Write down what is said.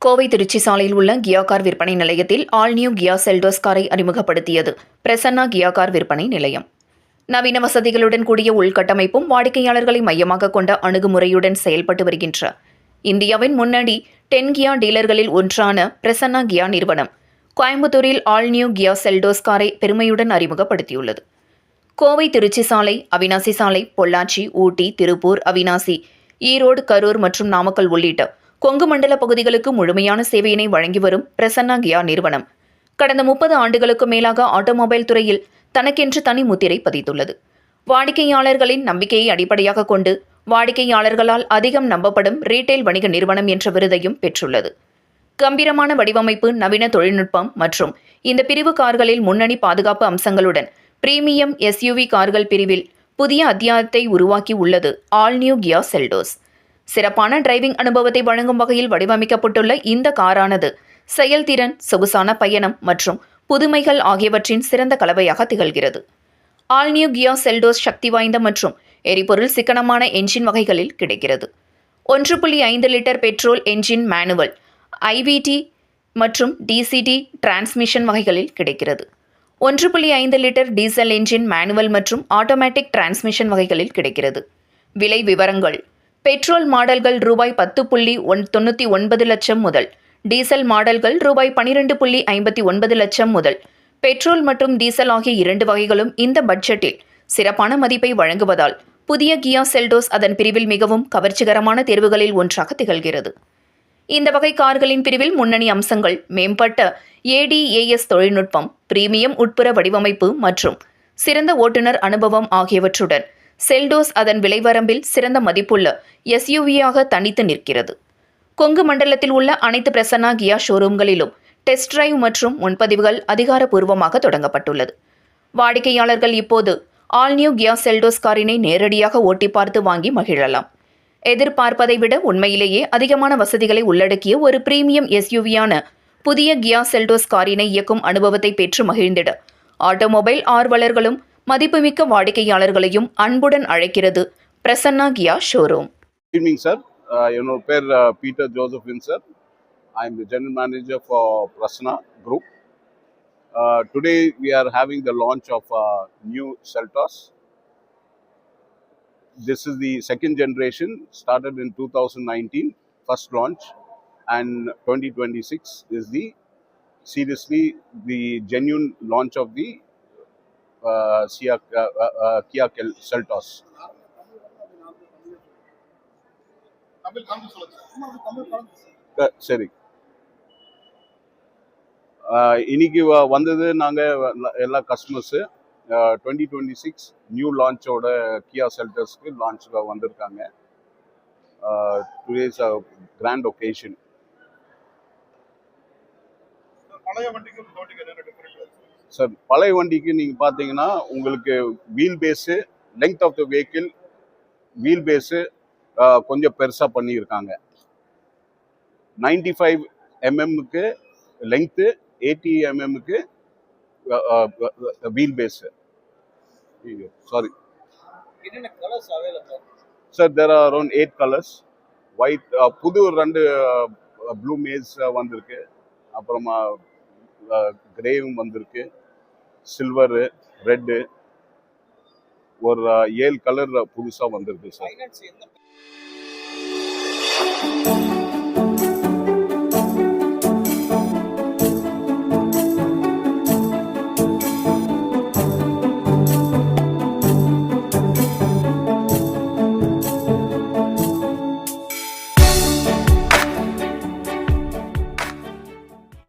கோவை திருச்சி சாலையில் உள்ள கியா கார் விற்பனை நிலையத்தில் ஆல் நியூ கியா செல்டோஸ் காரை அறிமுகப்படுத்தியது பிரசன்னா கியா கார் விற்பனை நிலையம். நவீன வசதிகளுடன் கூடிய உள்கட்டமைப்பும் வாடிக்கையாளர்களை மையமாக கொண்ட அணுகுமுறையுடன் செயல்பட்டு வருகின்ற இந்தியாவின் முன்னணி 10 கியா டீலர்களில் ஒன்றான பிரசன்னா கியா நிறுவனம் கோயம்புத்தூரில் ஆல் நியூ கியா செல்டோஸ் காரை பெருமையுடன் அறிமுகப்படுத்தியுள்ளது. கோவை திருச்சி சாலை, அவினாசி சாலை, பொள்ளாச்சி, ஊட்டி, திருப்பூர், அவினாசி, ஈரோடு, கரூர் மற்றும் நாமக்கல் உள்ளிட்ட கொங்கு மண்டல பகுதிகளுக்கு முழுமையான சேவையினை வழங்கி வரும் பிரசன்னா கியா நிறுவனம் கடந்த 30 ஆண்டுகளுக்கு மேலாக ஆட்டோமொபைல் துறையில் தனக்கென்று தனி முத்திரை பதித்துள்ளது. வாடிக்கையாளர்களின் நம்பிக்கையை அடிப்படையாக கொண்டு வாடிக்கையாளர்களால் அதிகம் நம்பப்படும் ரீட்டைல் வணிக நிறுவனம் என்ற விருதையும் பெற்றுள்ளது. கம்பீரமான வடிவமைப்பு, நவீன தொழில்நுட்பம் மற்றும் இந்த பிரிவு கார்களில் முன்னணி பாதுகாப்பு அம்சங்களுடன் பிரீமியம் எஸ்யூவி கார்கள் பிரிவில் புதிய அத்தியாயத்தை உருவாக்கி உள்ளது ஆல் நியூ கியா செல்டோஸ். சிறப்பான டிரைவிங் அனுபவத்தை வழங்கும் வகையில் வடிவமைக்கப்பட்டுள்ள இந்த காரானது செயல்திறன், சொகுசான பயணம் மற்றும் புதுமைகள் ஆகியவற்றின் சிறந்த கலவையாக திகழ்கிறது. ஆல் நியூ கியா செல்டோஸ் சக்தி வாய்ந்த மற்றும் எரிபொருள் சிக்கனமான என்ஜின் வகைகளில் கிடைக்கிறது. 1.5 litre petrol engine manual, IVT மற்றும் டிசிடி டிரான்ஸ்மிஷன் வகைகளில் கிடைக்கிறது. 1.5 லிட்டர் டீசல் என்ஜின் மேனுவல் மற்றும் ஆட்டோமேட்டிக் டிரான்ஸ்மிஷன் வகைகளில் கிடைக்கிறது. விலை விவரங்கள்: பெட்ரோல் மாடல்கள் ரூபாய் 10.99 லட்சம் முதல், டீசல் மாடல்கள் ரூபாய் 12.59 லட்சம் முதல். பெட்ரோல் மற்றும் டீசல் ஆகிய 2 வகைகளும் இந்த பட்ஜெட்டில் சிறப்பான மதிப்பை வழங்குவதால் புதிய கியா செல்டோஸ் அதன் பிரிவில் மிகவும் கவர்ச்சிகரமான தேர்வுகளில் ஒன்றாக திகழ்கிறது. இந்த வகை கார்களின் பிரிவில் முன்னணி அம்சங்கள் மேம்பட்ட ADAS தொழில்நுட்பம், பிரீமியம் உட்புற வடிவமைப்பு மற்றும் சிறந்த ஓட்டுநர் அனுபவம் ஆகியவற்றுடன் செல்டோஸ் அதன் விலைவரம்பில் சிறந்த மதிப்புள்ள எஸ்யூவியாக தனித்து நிற்கிறது. கொங்கு மண்டலத்தில் உள்ள அனைத்து பிரசன்னா கியா ஷோரூம்களிலும் டெஸ்ட் டிரைவ் மற்றும் முன்பதிவுகள் அதிகாரப்பூர்வமாக தொடங்கப்பட்டுள்ளது. வாடிக்கையாளர்கள் இப்போது ஆல் நியூ கியா செல்டோஸ் காரினை நேரடியாக ஓட்டி பார்த்து வாங்கி மகிழலாம். எதிர்பார்ப்பதை விட உண்மையிலேயே அதிகமான வசதிகளை உள்ளடக்கிய ஒரு பிரீமியம் எஸ்யூவியான புதிய கியா செல்டோஸ் காரினை இயக்கும் அனுபவத்தை பெற்று மகிழ்ந்திட ஆட்டோமொபைல் ஆர்வலர்களும் மதிப்புமிக்க வாடிக்கையாளர்களையும் அன்புடன் அழைக்கிறது பிரசன்னா கியா ஷோரூம். Good evening, sir. என்னோட பேர் Peter Josephine, sir. I am the general manager for Prasanna Group. Today we are having the launch of new Seltos. This is the second generation, started in 2019, first launch, and 2026 is the seriously the genuine launch of the Kia Seltos. சரி, இன்னைக்கு வந்தது நாங்கள் எல்லா customers 2026 new லான்ச்சோட கியா செல்டர்ஸ்க்கு லான்ச்சுக்கு வந்திருக்காங்க. Today's grand occasion. Sir, பழைய வண்டிக்கு நீங்கள் பார்த்தீங்கன்னா உங்களுக்கு wheel base, length of the vehicle, wheel base கொஞ்சம் பெருசாக பண்ணியிருக்காங்க. 95 mm length, 80 mm wheel base. Sorry sir, there are around 8 colours. White, புது 2 ப்ளூ மேஸ் வந்திருக்கு, அப்புறமா கிரேவும் வந்திருக்கு, சில்வரு, ரெட்டு, ஒரு 7 கலர் புதுசாக வந்திருக்கு சார்.